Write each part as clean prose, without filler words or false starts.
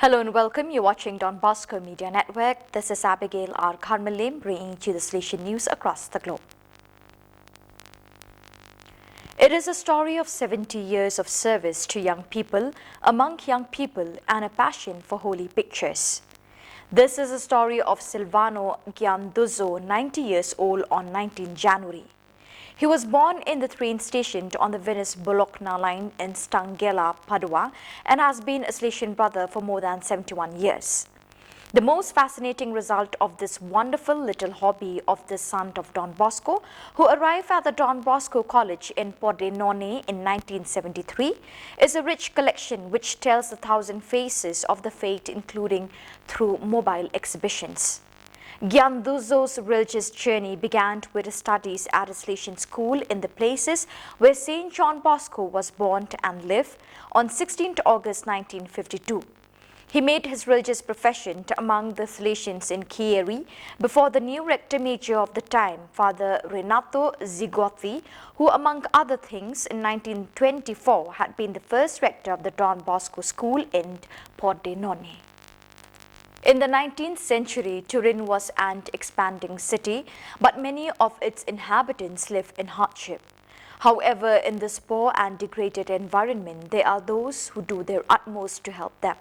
Hello and welcome. You're watching Don Bosco Media Network. This is Abigail R. Carmelim bringing you the Salesian news across the globe. It is a story of 70 years of service to young people, among young people, and a passion for holy pictures. This is a story of Silvano Gianduzo, 90 years old, on 19 January. He was born in the train station on the Venice-Bologna line in Stanghella, Padua, and has been a Salesian brother for more than 71 years. The most fascinating result of this wonderful little hobby of the son of Don Bosco, who arrived at the Don Bosco College in Pordenone in 1973, is a rich collection which tells 1,000 faces of the faith, including through mobile exhibitions. Gianduzo's religious journey began with his studies at a Salesian school in the places where St. John Bosco was born and lived on 16 August 1952. He made his religious profession among the Salesians in Chieri before the new rector major of the time, Father Renato Zigotti, who among other things in 1924 had been the first rector of the Don Bosco school in Pordenone. In the 19th century, Turin was an expanding city, but many of its inhabitants live in hardship. However, in this poor and degraded environment, there are those who do their utmost to help them.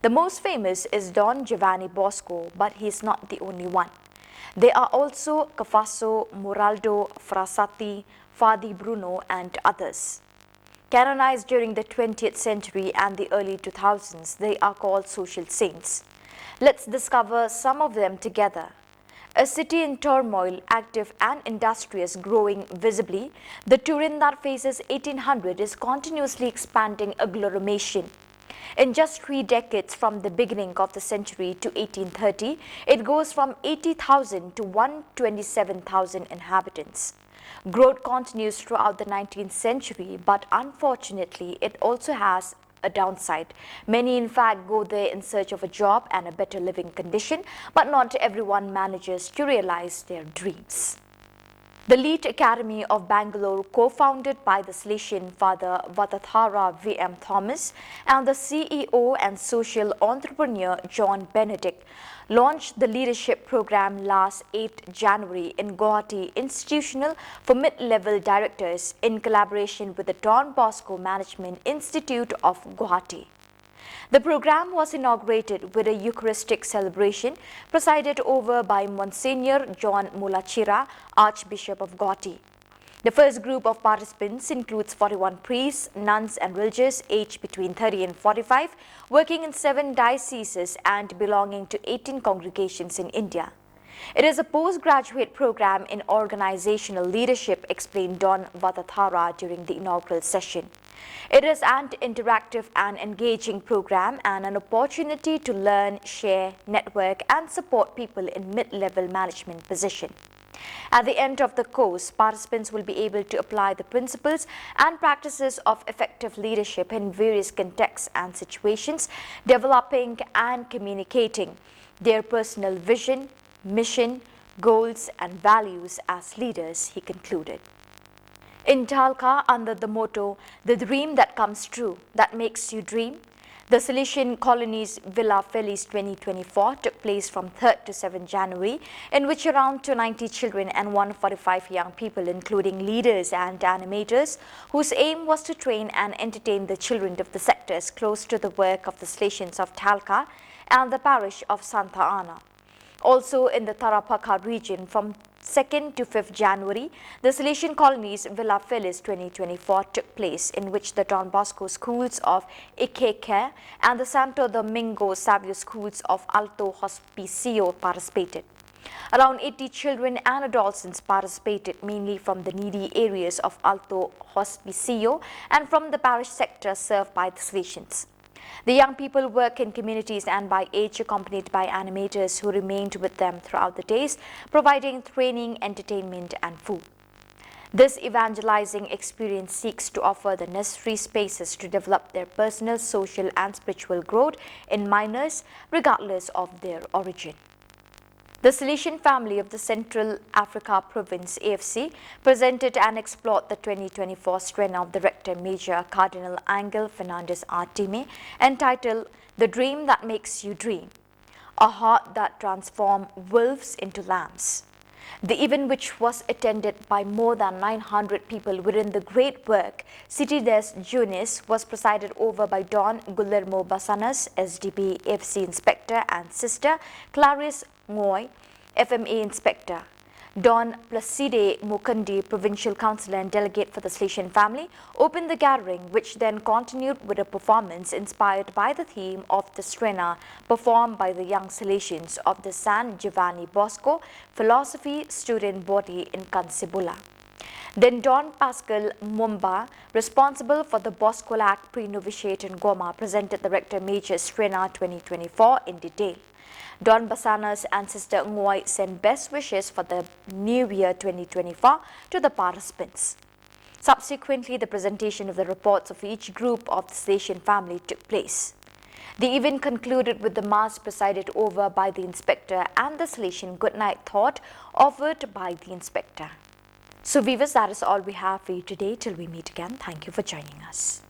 The most famous is Don Giovanni Bosco, but he is not the only one. There are also Cafasso, Moraldo, Frassati, Fadi Bruno, and others. Canonized during the 20th century and the early 2000s, they are called social saints. Let's discover some of them together. A city in turmoil, active and industrious, growing visibly, the Turin that faces 1800 is continuously expanding agglomeration. In just 3 decades from the beginning of the century to 1830, it goes from 80,000 to 127,000 inhabitants. Growth continues throughout the 19th century, but unfortunately, it also has a downside. Many in fact go there in search of a job and a better living condition, but not everyone manages to realize their dreams. The Lead Academy of Bangalore, co-founded by the Salesian Father Vatatara V.M. Thomas and the CEO and social entrepreneur John Benedict, launched the leadership program last 8 January in Guwahati Institutional for Mid-Level Directors in collaboration with the Don Bosco Management Institute of Guwahati. The program was inaugurated with a Eucharistic celebration presided over by Monsignor John Mulachira, Archbishop of Guwahati. The first group of participants includes 41 priests, nuns and religious aged between 30 and 45, working in 7 dioceses and belonging to 18 congregations in India. It is a postgraduate program in organizational leadership, explained Don Vatatara during the inaugural session. It is an interactive and engaging program and an opportunity to learn, share, network and support people in mid-level management position. At the end of the course, participants will be able to apply the principles and practices of effective leadership in various contexts and situations, developing and communicating their personal vision, mission, goals and values as leaders, he concluded. In Talca, under the motto, "The dream that comes true, that makes you dream," the Salesian colony's Villa Feliz 2024 took place from 3rd to 7th January, in which around 290 children and 145 young people, including leaders and animators, whose aim was to train and entertain the children of the sectors close to the work of the Salesians of Talca and the parish of Santa Ana. Also in the Tarapacá region, from 2nd to 5th January, the Salesian colony's Villa Feliz 2024 took place, in which the Don Bosco schools of Iquique and the Santo Domingo Savio schools of Alto Hospicio participated. Around 80 children and adolescents participated, mainly from the needy areas of Alto Hospicio and from the parish sector served by the Salesians. The young people work in communities and by age, accompanied by animators who remained with them throughout the days, providing training, entertainment and food. This evangelizing experience seeks to offer the necessary spaces to develop their personal, social and spiritual growth in minors, regardless of their origin. The Salesian family of the Central Africa Province AFC presented and explored the 2024 strain of the Rector Major Cardinal Angel Fernandez Artime entitled The Dream That Makes You Dream, a heart that transforms wolves into lambs. The event, which was attended by more than 900 people within the great work City des Jeunes, was presided over by Don Guillermo Basanas, SDP FC Inspector, and Sister Clarice Ngoy, FMA Inspector. Don Placide Mukundi, Provincial Councillor and Delegate for the Salesian family, opened the gathering, which then continued with a performance inspired by the theme of the Strena, performed by the young Salesians of the San Giovanni Bosco Philosophy Student Body in Khuborjylla. Then Don Pascal Mumba, responsible for the Bosco Act Pre-Novitiate in Goma, presented the Rector Major Strena 2024 in detail. Don Basanas and Sister Ngoy sent best wishes for the New Year 2024 to the participants. Subsequently, the presentation of the reports of each group of the Salesian family took place. The event concluded with the Mass presided over by the Inspector and the Salesian goodnight thought offered by the Inspector. So viewers, that is all we have for you today. Till we meet again, thank you for joining us.